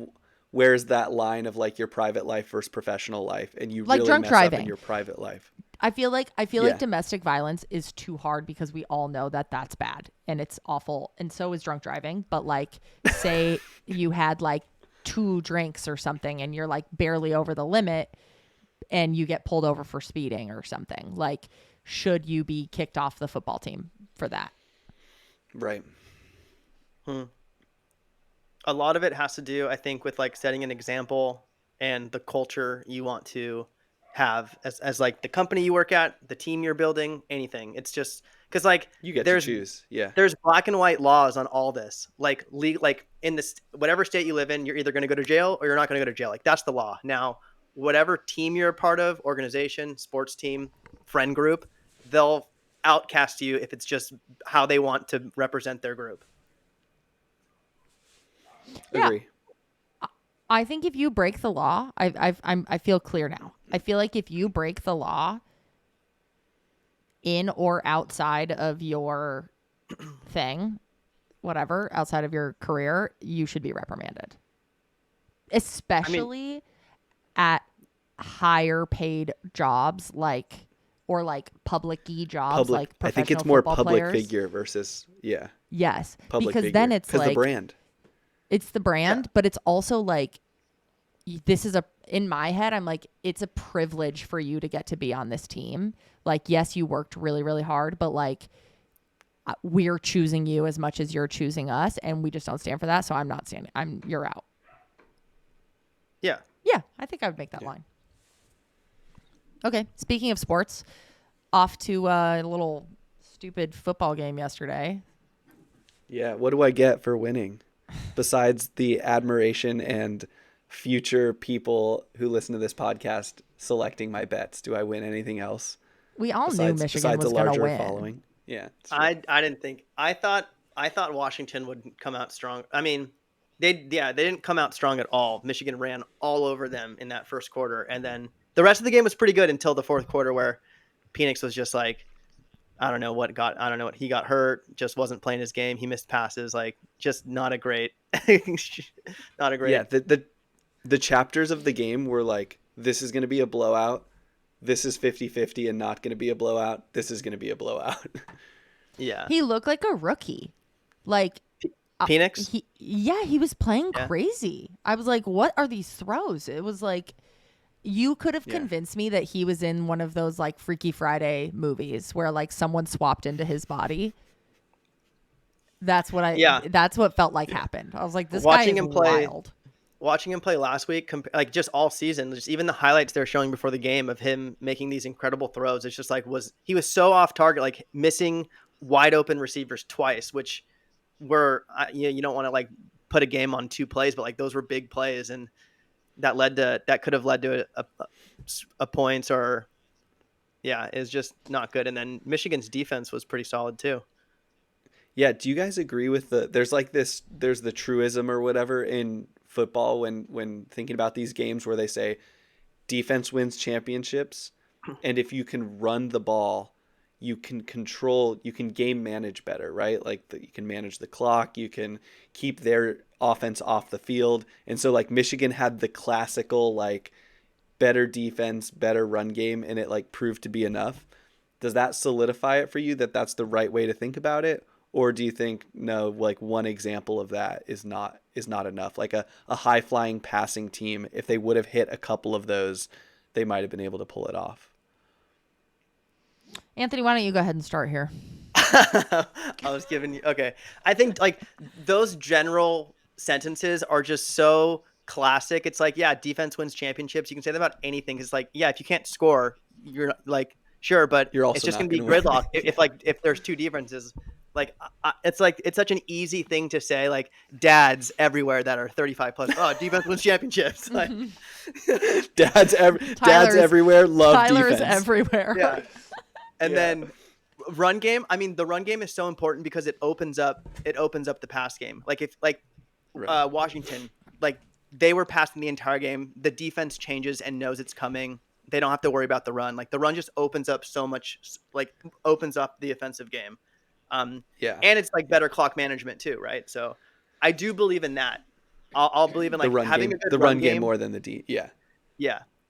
where's that line of like your private life versus professional life, and you like really drunk mess up in driving. your private life. I feel like Yeah, domestic violence is too hard because we all know that that's bad and it's awful and so is drunk driving, but like say you had like 2 drinks or something and you're like barely over the limit and you get pulled over for speeding or something. Like should you be kicked off the football team for that? right. Hmm. A lot of it has to do, I think, with like setting an example and the culture you want to have as like the company you work at, the team you're building, anything. It's just because like You get to there's choose. Yeah. there's black and white laws on all this. Like in this whatever state you live in, you're either going to go to jail or you're not going to go to jail. Like that's the law. Now, whatever team you're a part of, organization, sports team, friend group, they'll outcast you if it's just how they want to represent their group. Yeah. Agree. I think if you break the law, I feel clear now. I feel like if you break the law in or outside of your thing, whatever, outside of your career, you should be reprimanded. I mean, Especially at higher paid jobs like or like public-y jobs Public. like I think it's professional more football public players. figure versus Yes, public because then figure it's because the like brand. it's the yeah. brand, but it's also like this is a in my head I'm like it's a privilege for you to get to be on this team. Like yes, you worked really really hard, but like we're choosing you as much as you're choosing us and we just don't stand for that, so I'm not standing. You're out. Yeah. Yeah, I think I would make that line. Okay, speaking of sports, off to a little stupid football game yesterday. Yeah. What do I get for winning? Besides the admiration and future people who listen to this podcast selecting my bets. Do I win anything else We all knew Michigan besides was a going to larger win. following? Yeah. I didn't think. I thought Washington would come out strong. I mean, they didn't come out strong at all. Michigan ran all over them in that first quarter, and then the rest of the game was pretty good until the fourth quarter, where Penix was just like, I don't know what he got hurt, just wasn't playing his game. He missed passes, like just not a great, not a great. Yeah. The chapters of the game were like, this is going to be a blowout. This is 50-50 and not going to be a blowout. This is going to be a blowout. Yeah. He looked like a rookie. Like Penix? he was playing crazy. I was like, what are these throws? It was like, you could have convinced me that he was in one of those like Freaky Friday movies where like someone swapped into his body. That's what that's what felt like happened. I was like, this guy is wild. Watching him play last week, like just all season, just even the highlights they're showing before the game of him making these incredible throws. It's just like he was so off target, like missing wide open receivers twice, which were you don't want to like put a game on 2 plays, but like those were big plays, and that could have led to a points or it's just not good. And then Michigan's defense was pretty solid too. Yeah, do you guys agree with there's the truism or whatever in football when thinking about these games where they say defense wins championships, and if you can run the ball, you can game manage better, right? Like you can manage the clock, you can keep their offense off the field. And so like Michigan had the classical like better defense, better run game, and it like proved to be enough. Does that solidify it for you that that's the right way to think about it? Or do you think, no, like one example of that is not enough? Like a high flying passing team, if they would have hit a couple of those, they might have been able to pull it off. Anthony, why don't you go ahead and start here? I was giving you, okay. I think like those general sentences are just so classic. It's like, yeah, defense wins championships. You can say that about anything. It's like, yeah, if you can't score, you're like, sure, but it's just going to be gridlock. If there's 2 defenses, like it's such an easy thing to say, like dads everywhere that are 35 plus. Oh, defense wins championships. Like dads everywhere love Tyler's defense. everywhere. Yeah. And then run game. I mean, the run game is so important because it opens up the pass game. Like if Washington, like they were passing the entire game, the defense changes and knows it's coming. They don't have to worry about the run. Like the run just opens up so much, like opens up the offensive game. And it's like better clock management too, right? So I do believe in that. I'll believe in like having a good run game more than the D. Yeah.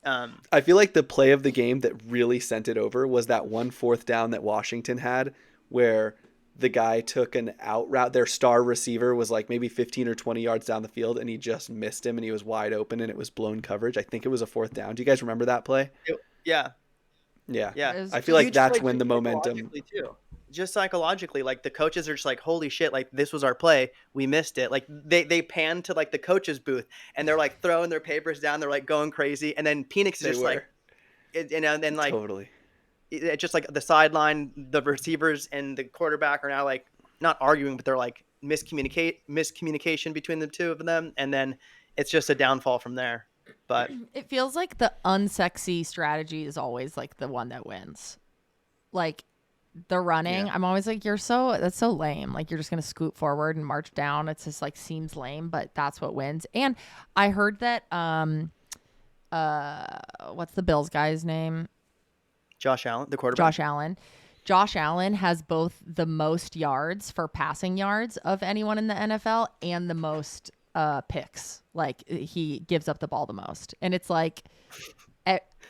I feel like the play of the game that really sent it over was that 1 4th down that Washington had, where the guy took an out route. Their star receiver was like maybe 15 or 20 yards down the field, and he just missed him, and he was wide open, and it was blown coverage. I think it was a 4th down. Do you guys remember that play? Yeah. I feel like that's when the momentum. Too. Just psychologically, like the coaches are just like, holy shit, like this was our play, we missed it. Like they pan to like the coach's booth and they're like throwing their papers down, they're like going crazy, and then Penix is just like and like totally it's just like the sideline, the receivers and the quarterback are now like not arguing, but they're like miscommunication between the two of them, and then it's just a downfall from there. But it feels like the unsexy strategy is always like the one that wins. Like the running, I'm always like, that's so lame. Like you're just gonna scoot forward and march down. It's just like seems lame, but that's what wins. And I heard that what's the Bills guy's name? Josh Allen, the quarterback. Josh Allen has both the most yards for passing yards of anyone in the NFL and the most picks. Like he gives up the ball the most, and it's like.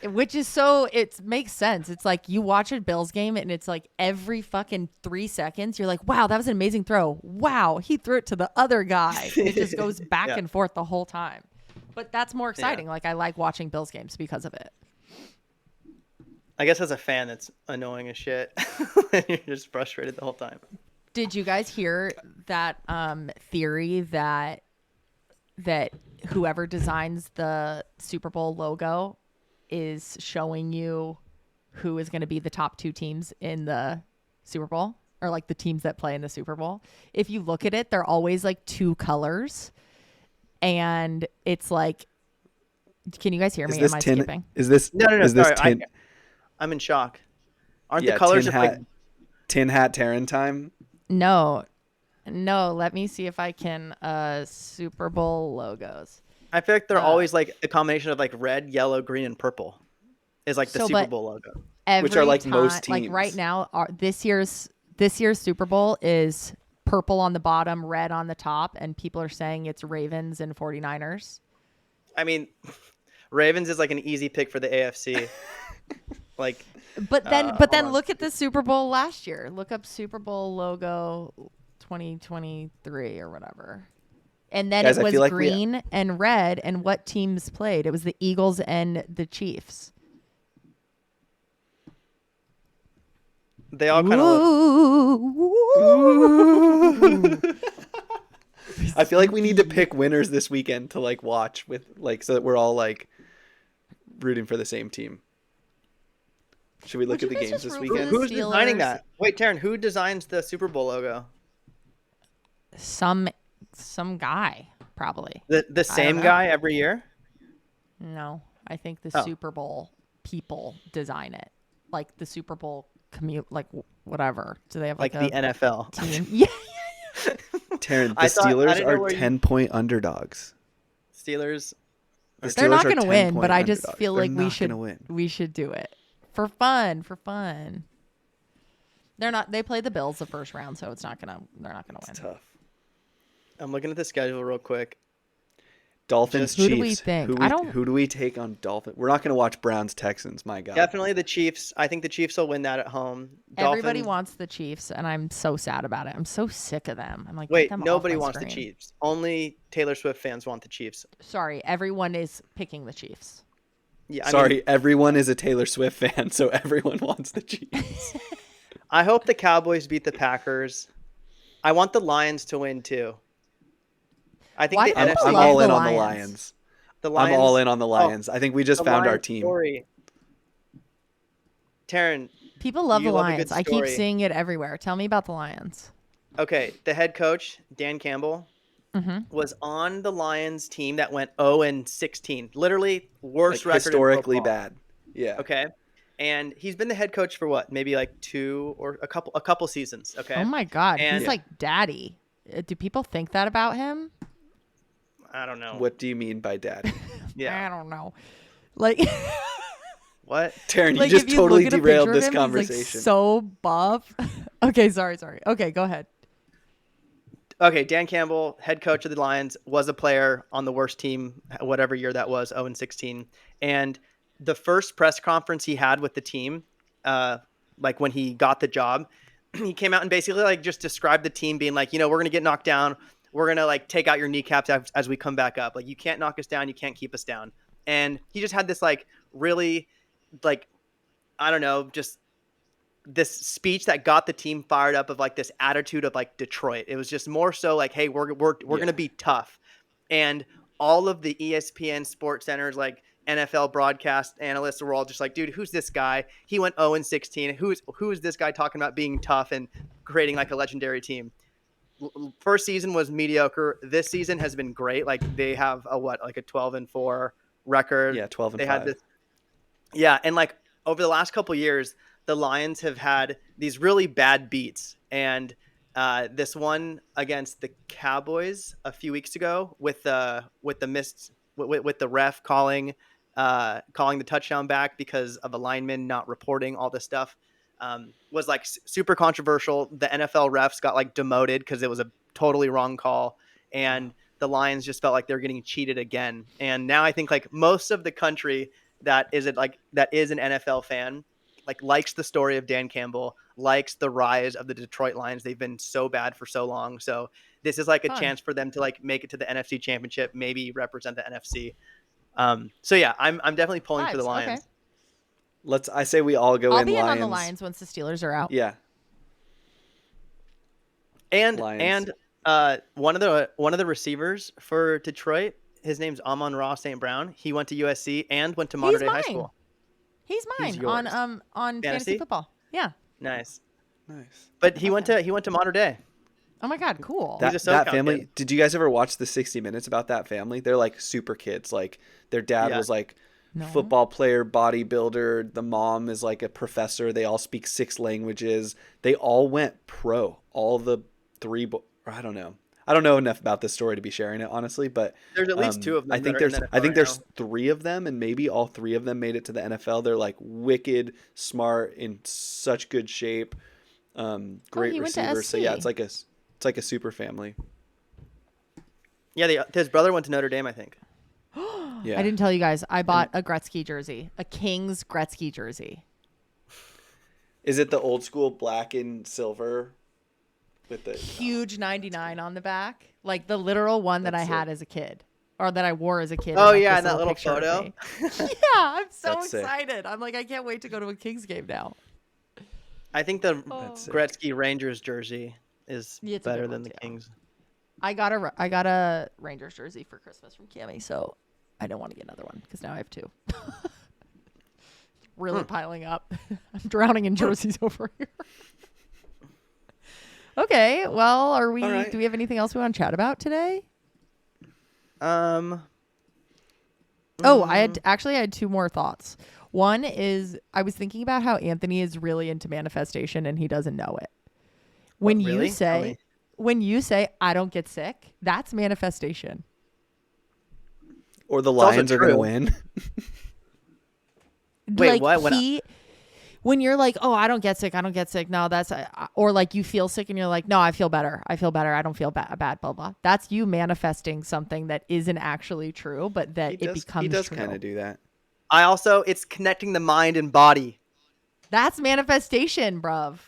Which is so, it makes sense. It's like you watch a Bills game and it's like every fucking 3 seconds, you're like, wow, that was an amazing throw. Wow, he threw it to the other guy. And it just goes back and forth the whole time. But that's more exciting. Like I like watching Bills games because of it. I guess as a fan, it's annoying as shit. You're just frustrated the whole time. Did you guys hear that theory that whoever designs the Super Bowl logo is showing you who is going to be the top 2 teams in the Super Bowl, or like the teams that play in the Super Bowl? If you look at it, they're always like 2 colors, and it's like Can you guys hear Is me? this Am I tin? skipping? Is this No, is this sorry. tin? I'm in shock. Aren't the Yeah, colors tin just like hat, tin hat Terran time. No. No, let me see if I can Super Bowl logos. I feel like they're always like a combination of like red, yellow, green, and purple is like the So, Super but Bowl logo. Which are every like time, most like right teams. now, this year's Super Bowl is purple on the bottom, red on the top, and people are saying it's Ravens and 49ers. I mean, Ravens is like an easy pick for the AFC. Like, But then hold on. look at the Super Bowl last year. Look up Super Bowl logo 2023 or whatever. And then Guys, it I was feel like green and red, and what teams played? It was the Eagles and the Chiefs. They all kind of look. I feel like we need to pick winners this weekend to like watch with like so that we're all like rooting for the same team. Should we look Would at you the guys games just this root for weekend? the Who's designing Steelers? that? Wait, Taryn, who designs the Super Bowl logo? Some guy probably. The I don't same know. guy every year? No, I think the Oh. Super Bowl people design it, like the Super Bowl like whatever. Do they have Like like the a NFL. team? Yeah. Taryn, the I Steelers didn't know are where you- 10-point underdogs. Steelers. The They're Steelers not are going to win, 10-point but I just underdogs. feel They're like not gonna win. we should do it for fun. They're not. They play the Bills the first round, so they're not gonna win. It's tough. I'm looking at the schedule real quick. Dolphins, Who Chiefs. do we think? Who do we take on Dolphins? We're not going to watch Browns, Texans. My God. Definitely the Chiefs. I think the Chiefs will win that at home. Everybody Dolphins. wants the Chiefs, and I'm so sad about it. I'm so sick of them. I'm like, get Wait, them nobody off my wants the screen. Chiefs. Only Taylor Swift fans want the Chiefs. Sorry, everyone is picking the Chiefs. Yeah, Sorry, everyone is a Taylor Swift fan, so everyone wants the Chiefs. I hope the Cowboys beat the Packers. I want the Lions to win too. I think Why the do people NFC. I'm love all the in on the Lions? Lions. The Lions. I'm all in on the Oh, Lions. I think we just the found our Lions team. Story. Taryn, People love You the love a good Lions. I keep story. seeing it everywhere. Tell me about the Lions. okay, the head coach Dan Campbell Mm-hmm. was on the Lions team that went 0-16, literally worst Like, record historically in football. bad. Yeah. Okay, and he's been the head coach for what, maybe like two or a couple seasons. Okay, Oh my God, And- he's like daddy. Do people think that about him? I don't know. What do you mean by dad? Yeah. I don't know. Like, What? Taryn, like you just if you totally look at a derailed picture this of him, conversation. He's like so buff. Okay, sorry. Okay, go ahead. Okay, Dan Campbell, head coach of the Lions, was a player on the worst team, whatever year that was, 0-16. And the first press conference he had with the team, like when he got the job, he came out and basically like just described the team being like, we're going to get knocked down. We're going to like take out your kneecaps as we come back up. Like, you can't knock us down. You can't keep us down. And he just had this like really like, I don't know, just this speech that got the team fired up of like this attitude of like Detroit. It was just more so like, hey, we're going to be tough. And all of the ESPN Sports Centers, like NFL broadcast analysts were all just like, dude, who's this guy? He went 0-16. Who is this guy talking about being tough and creating like a legendary team? First season was mediocre. This season has been great. Like they have a 12-4 record. Yeah, 12-5. They had this. Yeah, and like over the last couple years, the Lions have had these really bad beats, and this one against the Cowboys a few weeks ago with the ref calling the touchdown back because of a lineman not reporting all this stuff was like super controversial. The NFL refs got like demoted because it was a totally wrong call, and the Lions just felt like they're getting cheated again. And now I think like most of the country that is an NFL fan like likes the story of Dan Campbell, likes the rise of the Detroit Lions. They've been so bad for so long. So this is like a chance for them to like make it to the NFC Championship, maybe represent the NFC. So yeah, I'm definitely pulling for the Lions. Okay. I say we all go I'll in be in Lions. on the Lions once the Steelers are out. Yeah. And Lions. one of the receivers for Detroit, his name's Amon-Ra St. Brown. He went to USC and went to Mater Dei High School. He's mine yours. on fantasy football. Yeah. Nice. Nice. But he went to Mater Dei. Oh my God, cool. He's a That SoCal family. kid. Did you guys ever watch the 60 Minutes about that family? They're like super kids. Like their dad Yeah. was like No. football player, bodybuilder. The mom is like a professor. They all speak 6 languages. They all went pro. All the 3. I don't know. I don't know enough about this story to be sharing it honestly, but There's at least 2 of them I think that are in there's the I NFL think right there's 3 of them, and maybe all 3 of them made it to the NFL. They're like wicked smart, in such good shape, great he went to receivers. So yeah, SC. it's like a super family. Yeah, his brother went to Notre Dame, I think. Yeah. I didn't tell you guys. I bought a Gretzky jersey, a Kings Gretzky jersey. Is it the old school black and silver with the Huge 99 on the back, like the literal one that I That's had sick. as a kid, or that I wore as a kid. Oh, and, like, yeah, this and that little picture of photo. me. Yeah, I'm so That's sick. excited. I'm like, I can't wait to go to a Kings game now. I think the That's sick. Gretzky Rangers jersey is Yeah, it's a better good than one, the too. Kings. I got a Rangers jersey for Christmas from Cammy, so I don't want to get another one because now I have 2. Really piling up. I'm drowning in jerseys over here. Okay, well, All right. do we have anything else we want to chat about today? Um, Oh, I had 2 more thoughts. One is I was thinking about how Anthony is really into manifestation and he doesn't know it. When What, really? you Tell say me. when you say I don't get sick, that's manifestation. or the also Lions are going to true. win? Wait, what? When you're like, oh, I don't get sick. No, that's, or like you feel sick and you're like, no, I feel better. I don't feel bad, blah, blah. That's you manifesting something that isn't actually true, but that it becomes He does true. kind of do that. It's connecting the mind and body. That's manifestation, bruv.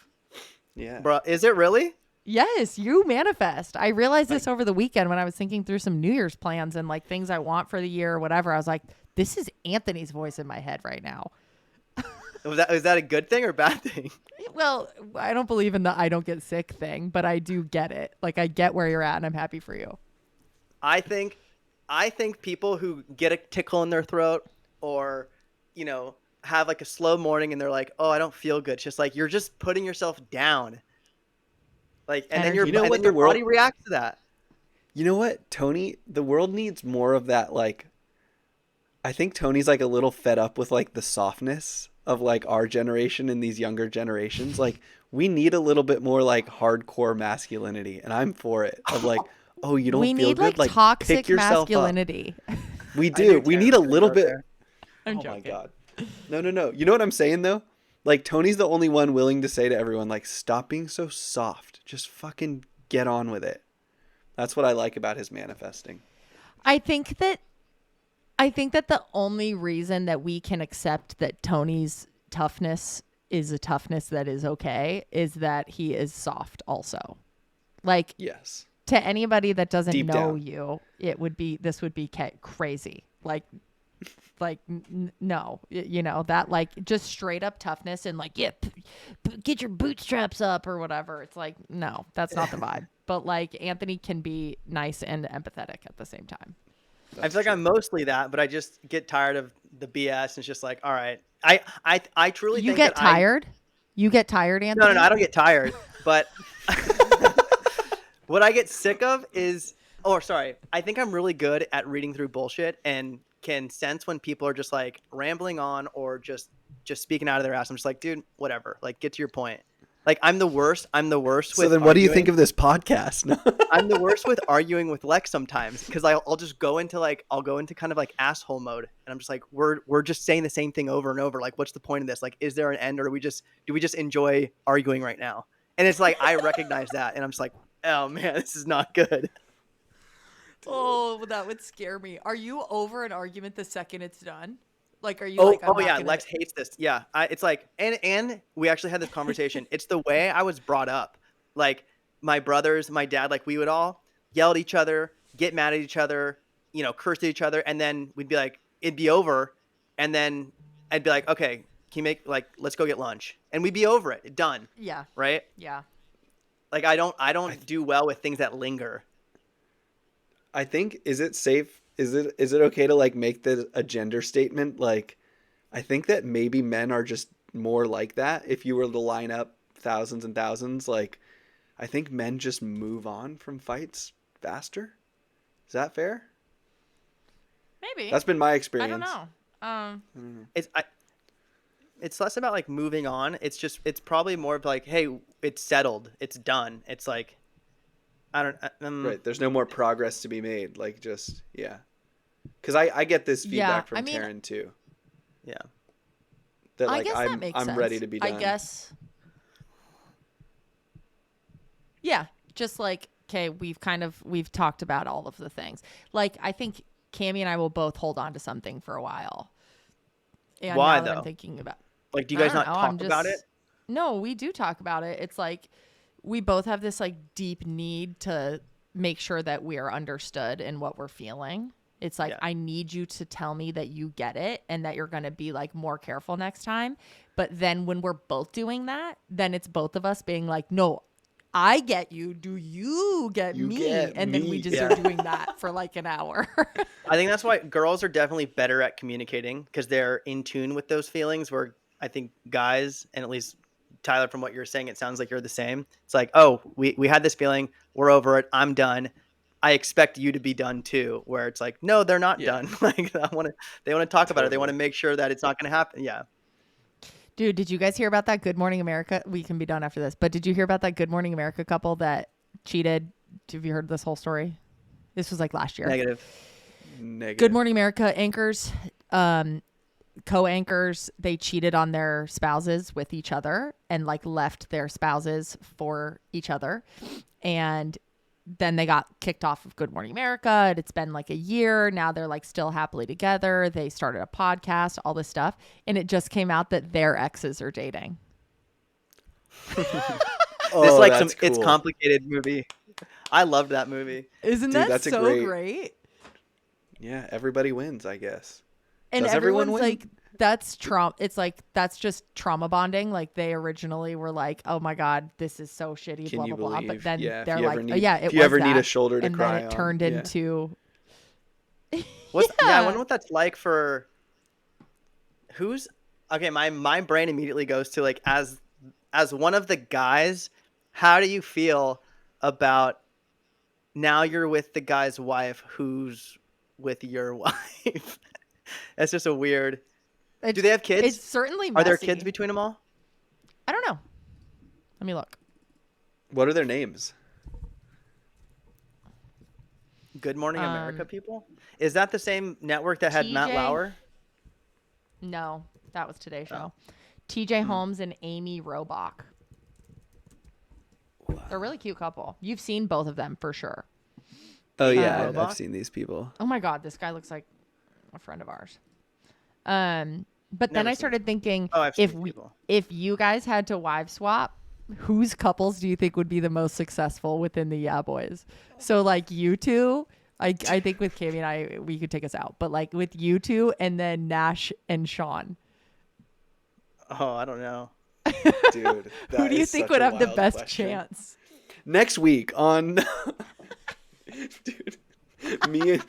Yeah. Bro, is it really? Yes, you manifest. I realized this over the weekend when I was thinking through some New Year's plans and like things I want for the year or whatever. I was like, this is Anthony's voice in my head right now. Was that a good thing or bad thing? Well, I don't believe in the I don't get sick thing, but I do get it. Like I get where you're at and I'm happy for you. I think people who get a tickle in their throat or, have like a slow morning and they're like, oh, I don't feel good. It's just like you're just putting yourself down. Like, and then Energy. You know what your the world- body reacts to that. You know what, Tony? The world needs more of that. Like, I think Tony's like a little fed up with like the softness of like our generation and these younger generations. Like, we need a little bit more like hardcore masculinity, and I'm for it. Of like, oh, you don't We feel need good? like Pick toxic yourself masculinity. up. We I do. knew We Terrence need a was little out bit. there. I'm Oh joking. my god. No. You know what I'm saying though? Like, Tony's the only one willing to say to everyone, like, stop being so soft. Just fucking get on with it. That's what I like about his manifesting. I think that the only reason that we can accept that Tony's toughness is a toughness that is okay is that he is soft also. Like, Yes. to anybody that doesn't Deep know down. you, this would be crazy. No, that like just straight up toughness and like, yeah, get your bootstraps up or whatever. It's like, no, that's not the vibe. But like Anthony can be nice and empathetic at the same time. I feel like I'm mostly that, but I just get tired of the BS. And it's just like, all right. I truly You think get that tired? You get tired, Anthony? No, I don't get tired. But what I get sick of is, I think I'm really good at reading through bullshit and can sense when people are just like rambling on or just speaking out of their ass. I'm just like, dude, whatever. Like, get to your point. Like, I'm the worst. So then what do you think of this podcast? No. I'm the worst with arguing with Lex sometimes because I'll just go into kind of like asshole mode, and I'm just like, we're just saying the same thing over and over. Like, what's the point of this? Like, is there an end, or do we just enjoy arguing right now? And it's like I recognize that, and I'm just like, oh man, this is not good. Oh, that would scare me. Are you over an argument the second it's done? Like, are you Oh, like, I'm oh not yeah, gonna... Lex hates this. Yeah, it's like, and we actually had this conversation. It's the way I was brought up. Like, my brothers, my dad, like, we would all yell at each other, get mad at each other, curse at each other, and then we'd be like, it'd be over, and then I'd be like, okay, can you let's go get lunch, and we'd be over it, done. Yeah. Right. Yeah. Like, I don't do well with things that linger. I think, is it safe? Is it okay to like make a gender statement? Like, I think that maybe men are just more like that. If you were to line up thousands and thousands, like, I think men just move on from fights faster. Is that fair? Maybe. That's been my I experience. don't know. I don't know. It's less about like moving on. It's probably more of like, hey, it's settled, it's done. It's like, I don't. Right. There's no more progress to be made. Like just yeah. Because I get this feedback from Taryn too. Yeah. That I like guess that makes I'm sense. ready to be done. I guess. Yeah, just like okay, we've talked about all of the things. Like I think Cammie and I will both hold on to something for a while. And Why now that though? I'm thinking about, Like, do you guys I don't not know, talk about it? No, we do talk about it. It's like we both have this like deep need to make sure that we are understood in what we're feeling. It's like, Yeah. I need you to tell me that you get it and that you're going to be like more careful next time. But then when we're both doing that, then it's both of us being like, no, I get you. Do you get You me? get And then we me. just Yeah. are doing that for like an hour. I think that's why girls are definitely better at communicating because they're in tune with those feelings. Where I think guys, and at least Tyler, from what you're saying, it sounds like you're the same. It's like, oh, we had this feeling, we're over it, I'm done. I expect you to be done too. Where it's like, no, they're not Yeah. done. Like they want to talk about it. They want to Totally. make sure that it's not going to happen. Yeah. Dude, did you guys hear about that Good Morning America? We can be done after this. But did you hear about that Good Morning America couple that cheated? Have you heard this whole story? This was like last year. Negative. Good Morning America anchors, co-anchors, they cheated on their spouses with each other and like left their spouses for each other. And then they got kicked off of Good Morning America. And it's been like a year. Now they're like still happily together. They started a podcast, all this stuff. And it just came out that their exes are dating. Oh, like that's It's cool. complicated movie. I loved that movie. Isn't Dude, that that's a so great? Yeah, everybody wins, I guess. And Does everyone everyone's win? like, that's trauma. It's like, that's just trauma bonding. Like they originally were like, oh my God, this is so shitty, Can blah, you blah, blah. believe? But then Yeah, if they're you like, ever oh, need- yeah, it if you was ever need a that. shoulder to and cry then it on, turned yeah. into. Yeah, I wonder what that's like for who's okay. My brain immediately goes to like as one of the guys, how do you feel about now you're with the guy's wife who's with your wife? That's just a weird. Do they have kids? It's certainly messy. Are there kids between them all? I don't know. Let me look. What are their names? Good Morning America people? Is that the same network that had Matt TJ Lauer? No, that was Today's Show. TJ Holmes and Amy Robach. They're a really cute couple. You've seen both of them for sure. Oh yeah, I've Robach? seen these people. Oh my God, this guy looks like a friend of ours. But then Never I seen started thinking, Oh, I've seen these people. if you guys had to wife swap, whose couples do you think would be the most successful within the Yeah Boys? So like you two, I think with Cammie and I, we could take us out, but like with you two and then Nash and Sean. Oh, I don't know. Dude, Who do you think would have the best chance? Next week on dude, me and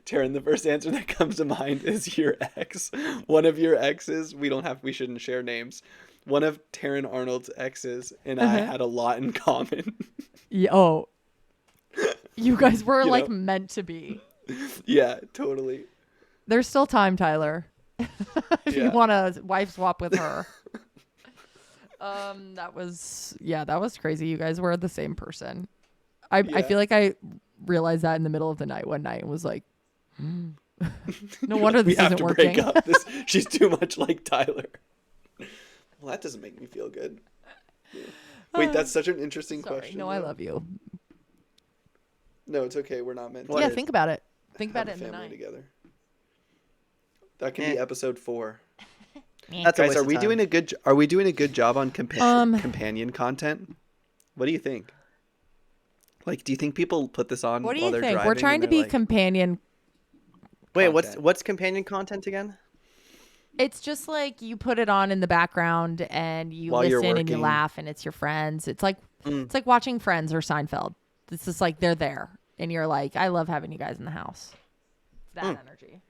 Taryn, the first answer that comes to mind is your ex. One of your exes, we shouldn't share names. One of Taryn Arnold's exes and I had a lot in common. Yeah, oh, you guys were You like know? meant to be. Yeah, totally. There's still time, Tyler. If you Yeah. want to wife swap with her. That was crazy. You guys were the same person. I Yeah. feel like I realized that in the middle of the night one night and was like, no wonder We this have isn't to working. break up. She's too much like Tyler. Well, that doesn't make me feel good. Yeah. Wait, that's such an interesting Sorry, question. no, I though. love you. No, it's okay. We're not meant to Yeah, is- think about it. Think have about a it in the family night. together. That can be episode 4. That's a Guys, waste are of we time. doing a good job on companion content? What do you think? Like, do you think people put this on What do while you they're think? driving? We're trying and to they're be like, companion. Wait, content? what's companion content again? It's just like you put it on in the background and you While you're listen and you working. laugh and it's your friends. It's like watching Friends or Seinfeld. It's just like they're there and you're like, I love having you guys in the house. It's that energy.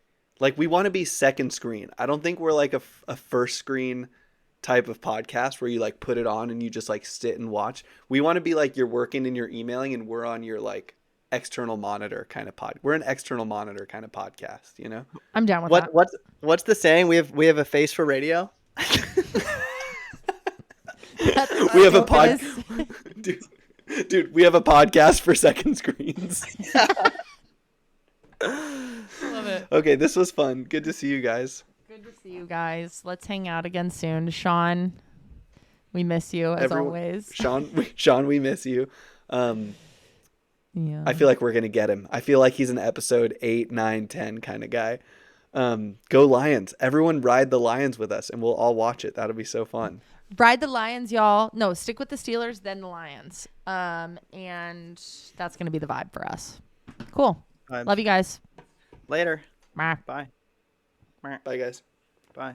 Like, we want to be second screen. I don't think we're like a first screen type of podcast where you like put it on and you just like sit and watch. We want to be like you're working and you're emailing and we're on your like external monitor kind of We're an external monitor kind of podcast, you know? I'm down with that. What's the saying? We have a face for radio. We have a dude, we have a podcast for second screens. Love it. Okay, this was fun. Good to see you guys. Good to see you guys. Let's hang out again soon. Sean, we miss you as always. Sean, we miss you. Yeah. I feel like we're going to get him. I feel like he's an episode 8, 9, 10 kind of guy. Go Lions. Everyone ride the Lions with us and we'll all watch it. That'll be so fun. Ride the Lions, y'all. No, stick with the Steelers, then the Lions. And that's going to be the vibe for us. Cool. Love you guys. Later. Bye. Bye. Bye, guys. Bye.